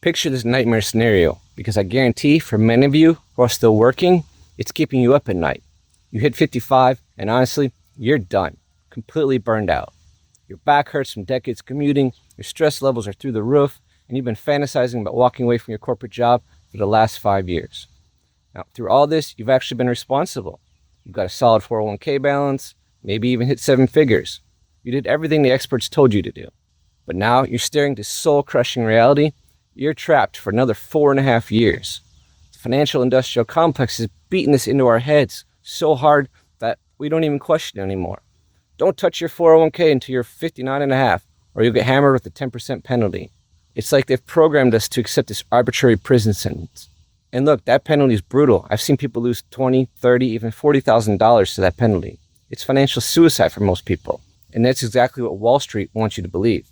Picture this nightmare scenario, because I guarantee for many of you who are still working, it's keeping you up at night. You hit 55, and honestly, you're done, completely burned out. Your back hurts from decades commuting, your stress levels are through the roof, and you've been fantasizing about walking away from your corporate job for the last 5 years. Now, through all this, you've actually been responsible. You've got a solid 401k balance, maybe even hit 7 figures. You did everything the experts told you to do. But now you're staring to soul-crushing reality. You're trapped for another 4.5 years. The financial industrial complex is beating this into our heads so hard that we don't even question it anymore. Don't touch your 401k until you're 59.5, or you'll get hammered with a 10% penalty. It's like they've programmed us to accept this arbitrary prison sentence. And look, that penalty is brutal. I've seen people lose $20,000, $30,000, even $40,000 to that penalty. It's financial suicide for most people. And that's exactly what Wall Street wants you to believe.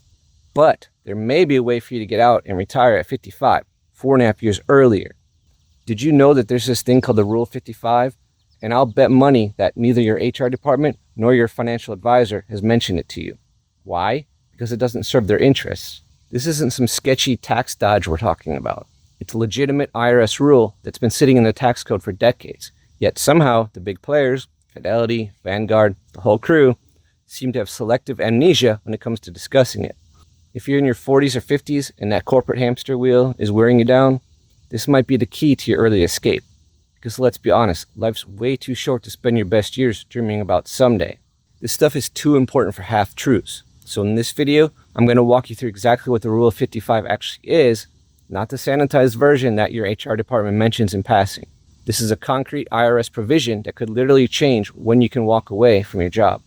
But there may be a way for you to get out and retire at 55, 4.5 years earlier. Did you know that there's this thing called the Rule 55? And I'll bet money that neither your HR department nor your financial advisor has mentioned it to you. Why? Because it doesn't serve their interests. This isn't some sketchy tax dodge we're talking about. It's a legitimate IRS rule that's been sitting in the tax code for decades. Yet somehow the big players, Fidelity, Vanguard, the whole crew, seem to have selective amnesia when it comes to discussing it. If you're in your 40s or 50s and that corporate hamster wheel is wearing you down, this might be the key to your early escape. Because let's be honest, life's way too short to spend your best years dreaming about someday. This stuff is too important for half-truths. So in this video, I'm going to walk you through exactly what the Rule of 55 actually is, not the sanitized version that your HR department mentions in passing. This is a concrete IRS provision that could literally change when you can walk away from your job.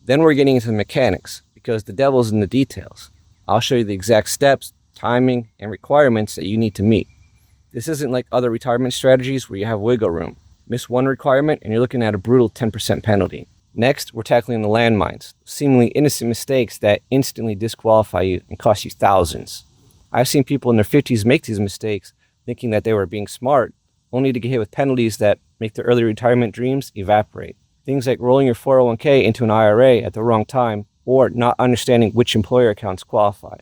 Then we're getting into the mechanics, because the devil's in the details. I'll show you the exact steps, timing, and requirements that you need to meet. This isn't like other retirement strategies where you have wiggle room. Miss one requirement and you're looking at a brutal 10% penalty. Next, we're tackling the landmines, seemingly innocent mistakes that instantly disqualify you and cost you thousands. I've seen people in their 50s make these mistakes thinking that they were being smart, only to get hit with penalties that make their early retirement dreams evaporate. Things like rolling your 401k into an IRA at the wrong time or not understanding which employer accounts qualify.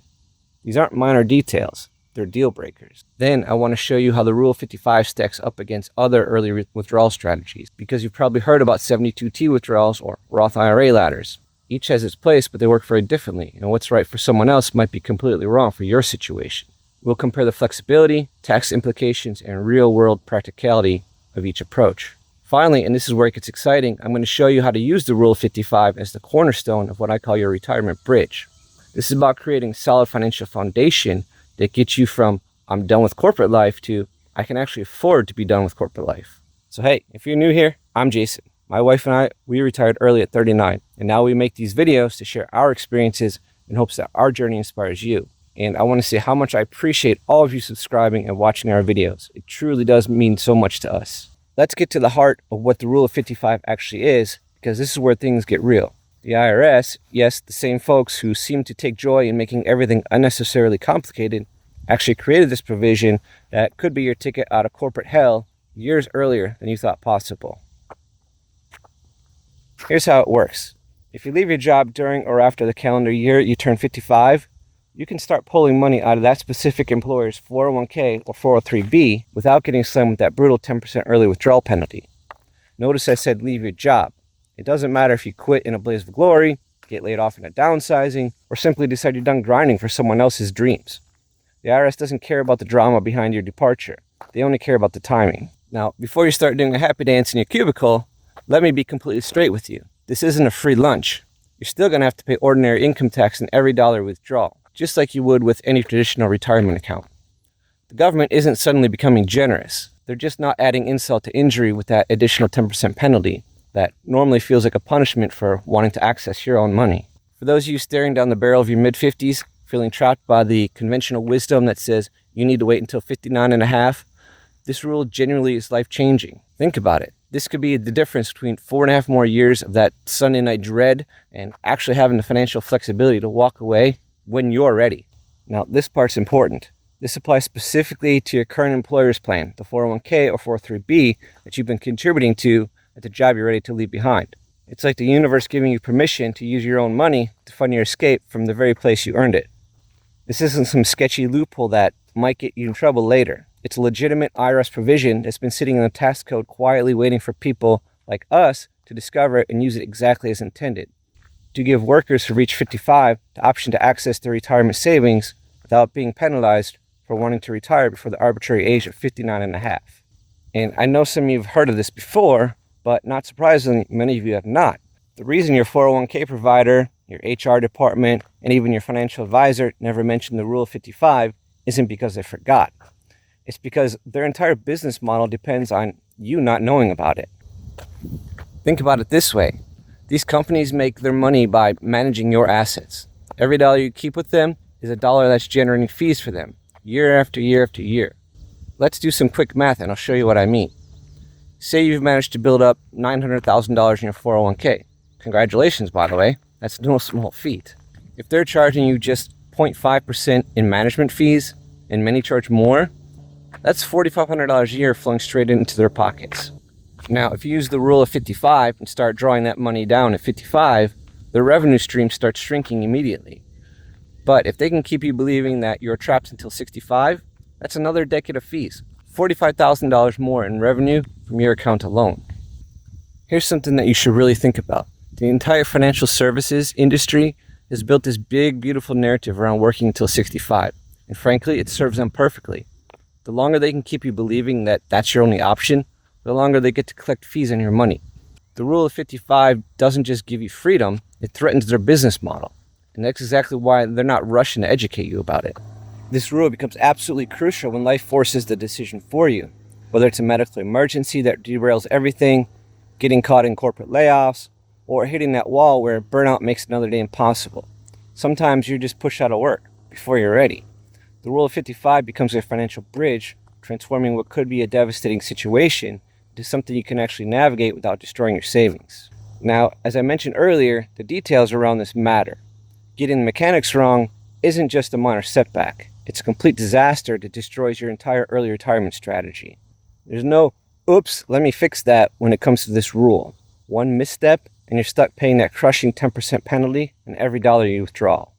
These aren't minor details, they're deal breakers. Then I want to show you how the Rule 55 stacks up against other early withdrawal strategies, because you've probably heard about 72T withdrawals or Roth IRA ladders. Each has its place, but they work very differently, and what's right for someone else might be completely wrong for your situation. We'll compare the flexibility, tax implications, and real-world practicality of each approach. Finally, and this is where it gets exciting, I'm going to show you how to use the Rule 55 as the cornerstone of what I call your retirement bridge. This is about creating a solid financial foundation that gets you from, I'm done with corporate life, to, I can actually afford to be done with corporate life. So hey, if you're new here, I'm Jason. My wife and I, we retired early at 39, and now we make these videos to share our experiences in hopes that our journey inspires you. And I want to say how much I appreciate all of you subscribing and watching our videos. It truly does mean so much to us. Let's get to the heart of what the Rule of 55 actually is, because this is where things get real. The IRS, yes, the same folks who seem to take joy in making everything unnecessarily complicated, actually created this provision that could be your ticket out of corporate hell years earlier than you thought possible. Here's how it works. If you leave your job during or after the calendar year you turn 55, you can start pulling money out of that specific employer's 401k or 403b without getting slammed with that brutal 10% early withdrawal penalty. Notice I said leave your job. It doesn't matter if you quit in a blaze of glory, get laid off in a downsizing, or simply decide you're done grinding for someone else's dreams. The IRS doesn't care about the drama behind your departure. They only care about the timing. Now, before you start doing a happy dance in your cubicle, let me be completely straight with you. This isn't a free lunch. You're still going to have to pay ordinary income tax on every dollar withdrawal, just like you would with any traditional retirement account. The government isn't suddenly becoming generous. They're just not adding insult to injury with that additional 10% penalty that normally feels like a punishment for wanting to access your own money. For those of you staring down the barrel of your mid-50s, feeling trapped by the conventional wisdom that says you need to wait until 59.5, this rule genuinely is life-changing. Think about it. This could be the difference between 4.5 more years of that Sunday night dread and actually having the financial flexibility to walk away when you're ready. Now, this part's important. This applies specifically to your current employer's plan, the 401k or 403b that you've been contributing to at the job you're ready to leave behind. It's like the universe giving you permission to use your own money to fund your escape from the very place you earned it. This isn't some sketchy loophole that might get you in trouble later. It's a legitimate IRS provision that's been sitting in the tax code quietly waiting for people like us to discover it and use it exactly as intended. To give workers who reach 55 the option to access their retirement savings without being penalized for wanting to retire before the arbitrary age of 59 and a half. And I know some of you have heard of this before, but not surprisingly, many of you have not. The reason your 401k provider, your HR department, and even your financial advisor never mentioned the Rule of 55 isn't because they forgot. It's because their entire business model depends on you not knowing about it. Think about it this way. These companies make their money by managing your assets. Every dollar you keep with them is a dollar that's generating fees for them, year after year after year. Let's do some quick math and I'll show you what I mean. Say you've managed to build up $900,000 in your 401k. Congratulations, by the way. That's no small feat. If they're charging you just 0.5% in management fees, and many charge more, that's $4,500 a year flowing straight into their pockets. Now, if you use the Rule of 55 and start drawing that money down at 55, the revenue stream starts shrinking immediately. But if they can keep you believing that you're trapped until 65, that's another decade of fees. $45,000 more in revenue from your account alone. Here's something that you should really think about. The entire financial services industry has built this big, beautiful narrative around working until 65. And frankly, it serves them perfectly. The longer they can keep you believing that that's your only option, the longer they get to collect fees on your money. The Rule of 55 doesn't just give you freedom, it threatens their business model. And that's exactly why they're not rushing to educate you about it. This rule becomes absolutely crucial when life forces the decision for you. Whether it's a medical emergency that derails everything, getting caught in corporate layoffs, or hitting that wall where burnout makes another day impossible. Sometimes you're just pushed out of work before you're ready. The Rule of 55 becomes a financial bridge, transforming what could be a devastating situation into something you can actually navigate without destroying your savings. Now, as I mentioned earlier, the details around this matter. Getting the mechanics wrong isn't just a minor setback. It's a complete disaster that destroys your entire early retirement strategy. There's no, oops, let me fix that when it comes to this rule. One misstep and you're stuck paying that crushing 10% penalty on every dollar you withdraw.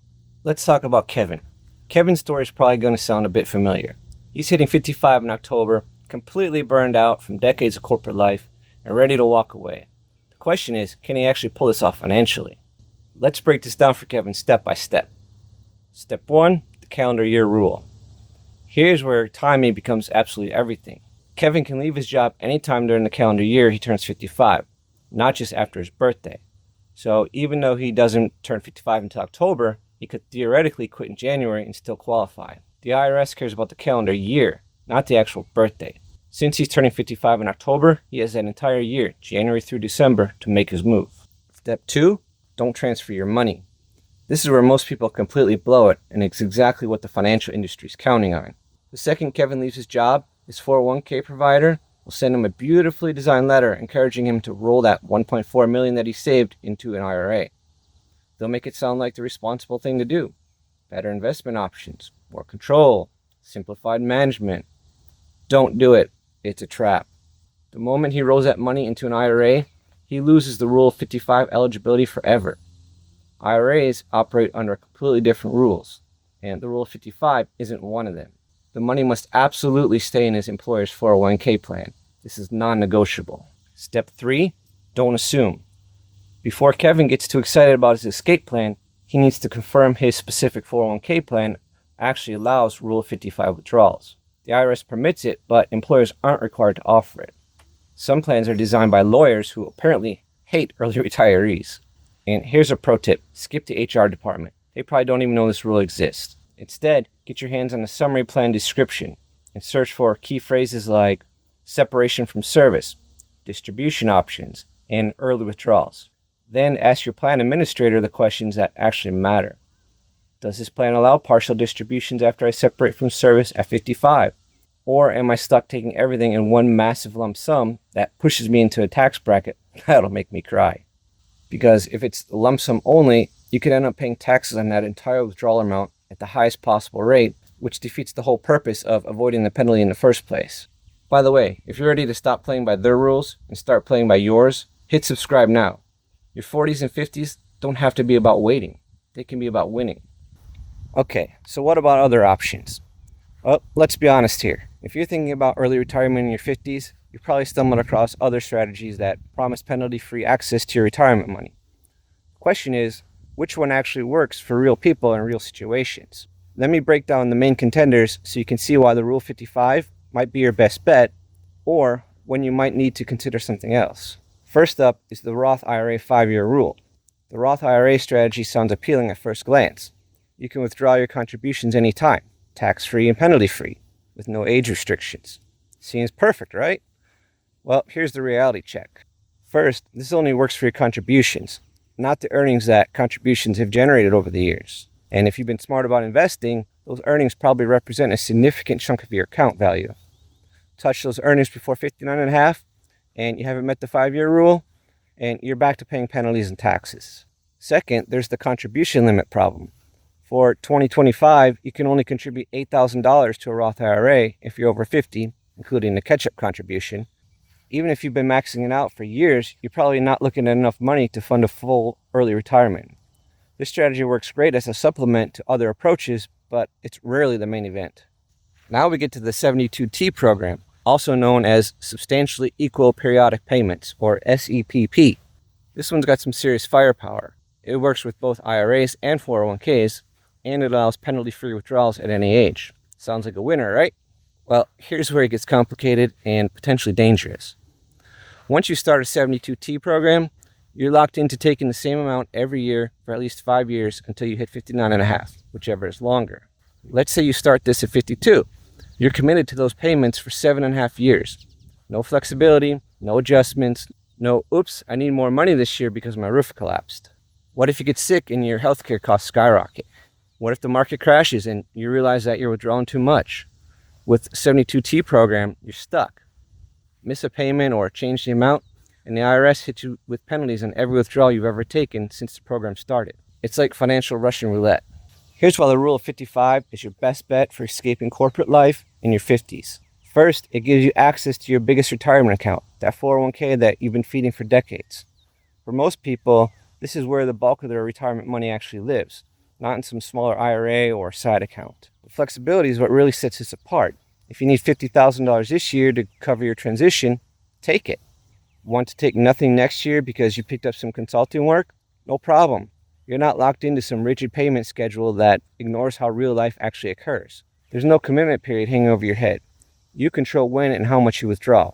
Let's talk about Kevin. Kevin's story is probably going to sound a bit familiar. He's hitting 55 in October, completely burned out from decades of corporate life and ready to walk away. The question is, can he actually pull this off financially? Let's break this down for Kevin step by step. Step 1, the calendar year rule. Here's where timing becomes absolutely everything. Kevin can leave his job anytime during the calendar year he turns 55, not just after his birthday. So even though he doesn't turn 55 until October, he could theoretically quit in January and still qualify. The IRS cares about the calendar year, not the actual birthday. Since he's turning 55 in October, he has an entire year, January through December, to make his move. Step 2, don't transfer your money. This is where most people completely blow it, and it's exactly what the financial industry is counting on. The second Kevin leaves his job, his 401k provider will send him a beautifully designed letter encouraging him to roll that $1.4 million that he saved into an IRA. They'll make it sound like the responsible thing to do. Better investment options, more control, simplified management. Don't do it. It's a trap. The moment he rolls that money into an IRA, he loses the Rule of 55 eligibility forever. IRAs operate under completely different rules, and the Rule of 55 isn't one of them. The money must absolutely stay in his employer's 401k plan. This is non-negotiable. Step 3, don't assume. Before Kevin gets too excited about his escape plan, he needs to confirm his specific 401k plan actually allows Rule of 55 withdrawals. The IRS permits it, but employers aren't required to offer it. Some plans are designed by lawyers who apparently hate early retirees. And here's a pro tip, skip the HR department. They probably don't even know this rule exists. Instead, get your hands on the summary plan description and search for key phrases like separation from service, distribution options, and early withdrawals. Then ask your plan administrator the questions that actually matter. Does this plan allow partial distributions after I separate from service at 55? Or am I stuck taking everything in one massive lump sum that pushes me into a tax bracket that'll make me cry? Because if it's lump sum only, you could end up paying taxes on that entire withdrawal amount at the highest possible rate, which defeats the whole purpose of avoiding the penalty in the first place. By the way, if you're ready to stop playing by their rules and start playing by yours, hit subscribe now. Your 40s and 50s don't have to be about waiting. They can be about winning. Okay, so what about other options? Well, let's be honest here. If you're thinking about early retirement in your 50s, you probably stumbled across other strategies that promise penalty-free access to your retirement money. The question is, which one actually works for real people in real situations? Let me break down the main contenders so you can see why the Rule 55 might be your best bet, or when you might need to consider something else. First up is the Roth IRA 5-year rule. The Roth IRA strategy sounds appealing at first glance. You can withdraw your contributions anytime, tax-free and penalty-free, with no age restrictions. Seems perfect, right? Well, here's the reality check. First, this only works for your contributions, not the earnings that contributions have generated over the years. And if you've been smart about investing, those earnings probably represent a significant chunk of your account value. Touch those earnings before 59.5, and you haven't met the 5-year rule, and you're back to paying penalties and taxes. Second, there's the contribution limit problem. For 2025, you can only contribute $8,000 to a Roth IRA if you're over 50, including the catch-up contribution. Even if you've been maxing it out for years, you're probably not looking at enough money to fund a full early retirement. This strategy works great as a supplement to other approaches, but it's rarely the main event. Now we get to the 72T program, also known as Substantially Equal Periodic Payments, or SEPP. This one's got some serious firepower. It works with both IRAs and 401ks, and it allows penalty-free withdrawals at any age. Sounds like a winner, right? Well, here's where it gets complicated and potentially dangerous. Once you start a 72T program, you're locked into taking the same amount every year for at least 5 years until you hit 59.5, whichever is longer. Let's say you start this at 52. You're committed to those payments for 7.5 years. No flexibility, no adjustments, no, oops, I need more money this year because my roof collapsed. What if you get sick and your healthcare costs skyrocket? What if the market crashes and you realize that you're withdrawing too much? With 72T program, you're stuck. Miss a payment or change the amount, and the IRS hits you with penalties on every withdrawal you've ever taken since the program started. It's like financial Russian roulette. Here's why the Rule of 55 is your best bet for escaping corporate life in your 50s. First, it gives you access to your biggest retirement account, that 401k that you've been feeding for decades. For most people, this is where the bulk of their retirement money actually lives, not in some smaller IRA or side account. The flexibility is what really sets this apart. If you need $50,000 this year to cover your transition, take it. Want to take nothing next year because you picked up some consulting work? No problem. You're not locked into some rigid payment schedule that ignores how real life actually occurs. There's no commitment period hanging over your head. You control when and how much you withdraw.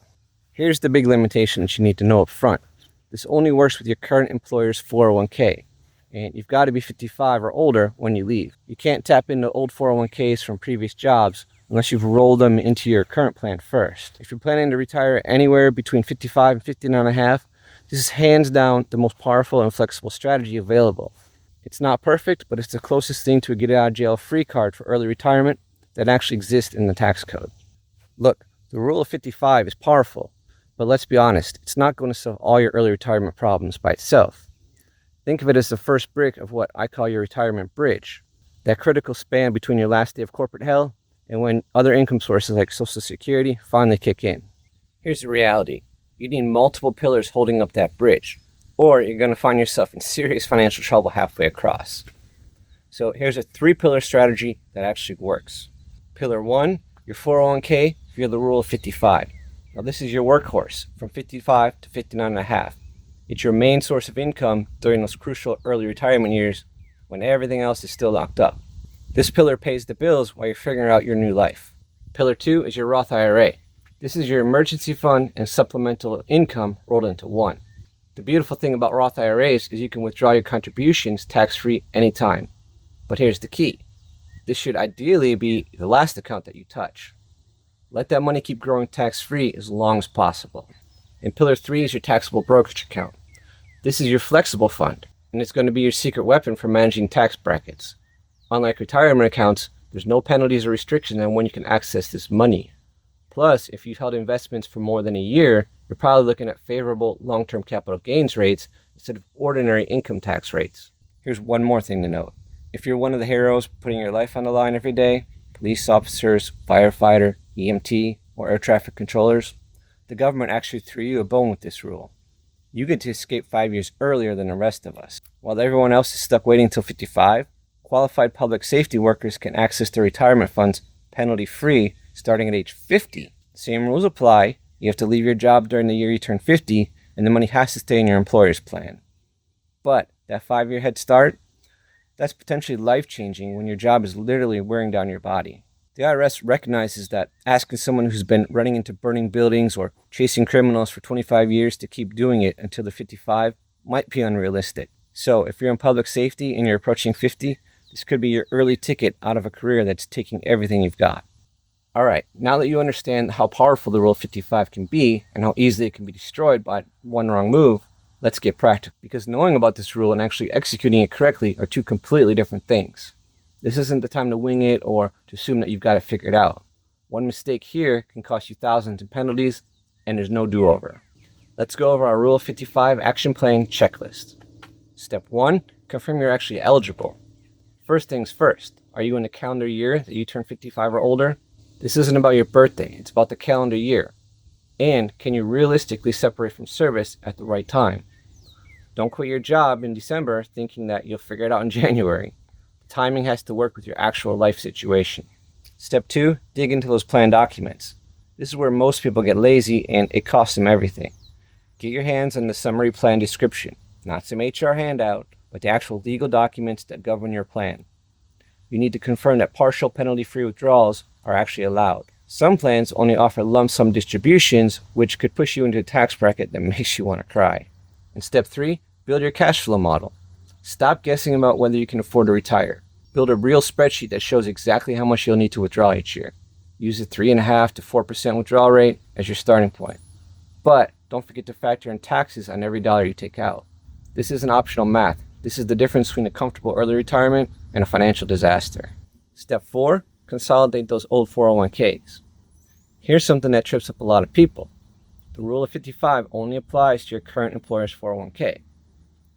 Here's the big limitation that you need to know up front. This only works with your current employer's 401k, and you've got to be 55 or older when you leave. You can't tap into old 401ks from previous jobs unless you've rolled them into your current plan first. If you're planning to retire anywhere between 55 and 59.5, this is hands down the most powerful and flexible strategy available. It's not perfect, but it's the closest thing to a get out of jail free card for early retirement that actually exists in the tax code. Look, the Rule of 55 is powerful, but let's be honest, it's not going to solve all your early retirement problems by itself. Think of it as the first brick of what I call your retirement bridge, that critical span between your last day of corporate hell and when other income sources like Social Security finally kick in. Here's the reality. You need multiple pillars holding up that bridge, or you're going to find yourself in serious financial trouble halfway across. So here's a 3-pillar strategy that actually works. Pillar 1, your 401k via the Rule of 55. Now this is your workhorse from 55 to 59.5. It's your main source of income during those crucial early retirement years when everything else is still locked up. This pillar pays the bills while you're figuring out your new life. Pillar 2 is your Roth IRA. This is your emergency fund and supplemental income rolled into one. The beautiful thing about Roth IRAs is you can withdraw your contributions tax-free anytime. But here's the key. This should ideally be the last account that you touch. Let that money keep growing tax-free as long as possible. And Pillar 3 is your taxable brokerage account. This is your flexible fund, and it's going to be your secret weapon for managing tax brackets. Unlike retirement accounts, there's no penalties or restrictions on when you can access this money. Plus, if you've held investments for more than a year, you're probably looking at favorable long-term capital gains rates instead of ordinary income tax rates. Here's one more thing to note. If you're one of the heroes putting your life on the line every day, police officers, firefighter, EMT, or air traffic controllers, the government actually threw you a bone with this rule. You get to escape 5 years earlier than the rest of us. While everyone else is stuck waiting until 55, qualified public safety workers can access their retirement funds penalty-free starting at age 50. Same rules apply. You have to leave your job during the year you turn 50, and the money has to stay in your employer's plan. But that 5-year head start, that's potentially life-changing when your job is literally wearing down your body. The IRS recognizes that asking someone who's been running into burning buildings or chasing criminals for 25 years to keep doing it until they're 55 might be unrealistic. So if you're in public safety and you're approaching 50, this could be your early ticket out of a career that's taking everything you've got. All right, now that you understand how powerful the Rule of 55 can be and how easily it can be destroyed by one wrong move, let's get practical. Because knowing about this rule and actually executing it correctly are two completely different things. This isn't the time to wing it or to assume that you've got it figured out. One mistake here can cost you thousands in penalties, and there's no do-over. Let's go over our Rule of 55 action plan checklist. Step 1, confirm you're actually eligible. First things first, are you in the calendar year that you turn 55 or older? This isn't about your birthday, it's about the calendar year. And can you realistically separate from service at the right time? Don't quit your job in December thinking that you'll figure it out in January. Timing has to work with your actual life situation. Step 2, dig into those plan documents. This is where most people get lazy and it costs them everything. Get your hands on the summary plan description, not some HR handout, but the actual legal documents that govern your plan. You need to confirm that partial penalty-free withdrawals are actually allowed. Some plans only offer lump sum distributions, which could push you into a tax bracket that makes you want to cry. And step 3, build your cash flow model. Stop guessing about whether you can afford to retire. Build a real spreadsheet that shows exactly how much you'll need to withdraw each year. Use a 3.5% to 4% withdrawal rate as your starting point. But don't forget to factor in taxes on every dollar you take out. This isn't optional math. This is the difference between a comfortable early retirement and a financial disaster. Step 4, consolidate those old 401ks. Here's something that trips up a lot of people. The Rule of 55 only applies to your current employer's 401k.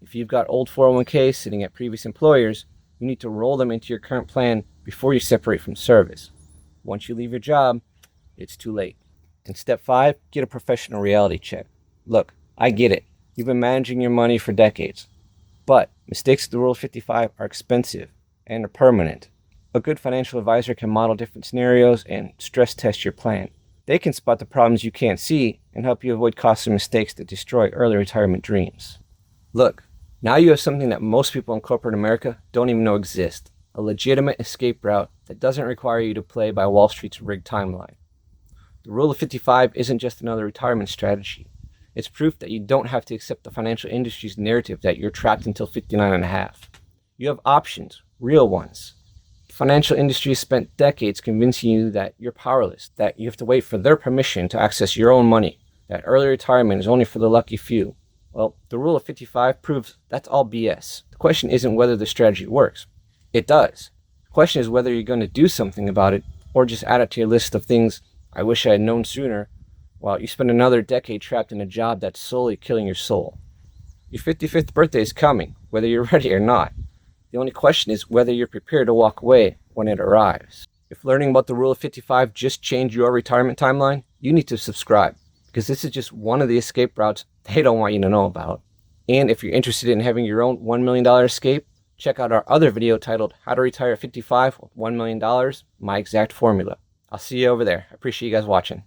If you've got old 401ks sitting at previous employers, you need to roll them into your current plan before you separate from service. Once you leave your job, it's too late. And step 5, get a professional reality check. Look, I get it. You've been managing your money for decades. But mistakes with the Rule of 55 are expensive and are permanent. A good financial advisor can model different scenarios and stress test your plan. They can spot the problems you can't see and help you avoid costly mistakes that destroy early retirement dreams. Look, now you have something that most people in corporate America don't even know exists. A legitimate escape route that doesn't require you to play by Wall Street's rigged timeline. The Rule of 55 isn't just another retirement strategy. It's proof that you don't have to accept the financial industry's narrative that you're trapped until 59 and a half. You have options, real ones. The financial industry has spent decades convincing you that you're powerless, that you have to wait for their permission to access your own money, that early retirement is only for the lucky few. Well, the Rule of 55 proves that's all BS. The question isn't whether the strategy works. It does. The question is whether you're going to do something about it or just add it to your list of things I wish I had known sooner, while you spend another decade trapped in a job that's slowly killing your soul. Your 55th birthday is coming, whether you're ready or not. The only question is whether you're prepared to walk away when it arrives. If learning about the Rule of 55 just changed your retirement timeline, you need to subscribe, because this is just one of the escape routes they don't want you to know about. And if you're interested in having your own $1 million escape, check out our other video titled How to Retire at 55 with $1 million, My Exact Formula. I'll see you over there. I appreciate you guys watching.